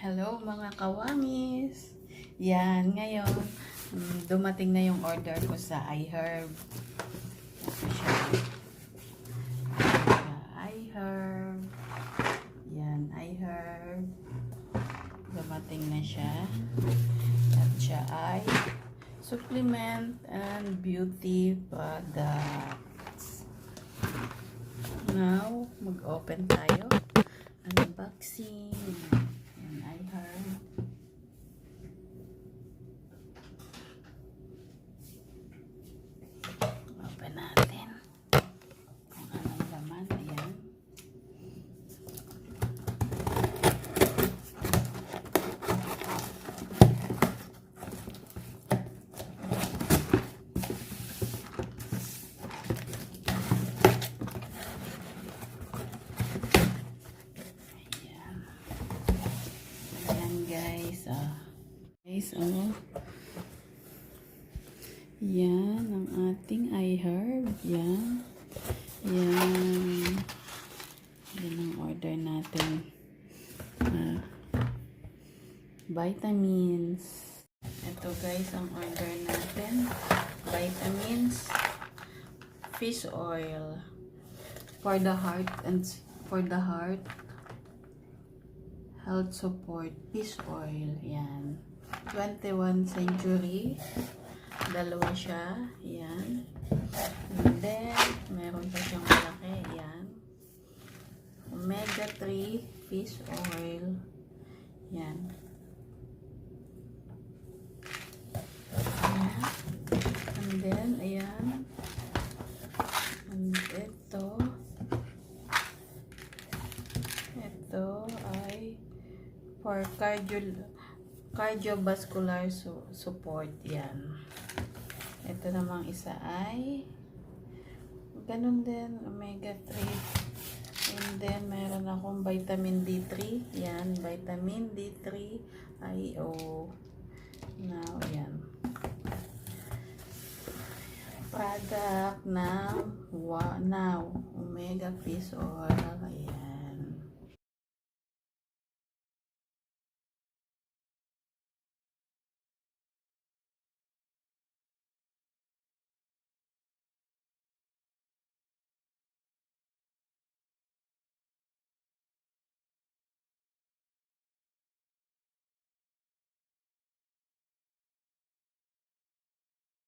Hello mga kawangis! Yan, ngayon, dumating na yung order ko sa iHerb. Ito siya. iHerb. Yan, iHerb. Dumating na siya. At siya ay supplement and beauty products. Now, mag-open tayo. Unboxing. Yan, iHerb. Open natin. Kung anong laman. Ayan. Guys, yan ang ating iHerb. Yan ang order natin. Vitamins. Ito guys ang order natin. Vitamins, fish oil for the heart health support, fish oil. Yan. 21 century. Dalawa siya. Yan. And then, meron pa siyang malaki. Yan. Omega 3 fish oil. Yan. Ayan. And then, ayan. And ito ay for cardiovascular support. Yan. Ito namang isa ay ganun din, omega 3. And then meron akong vitamin D3. Yan, vitamin D3 IO. Now, yan. Product now omega fish oil. Ayan.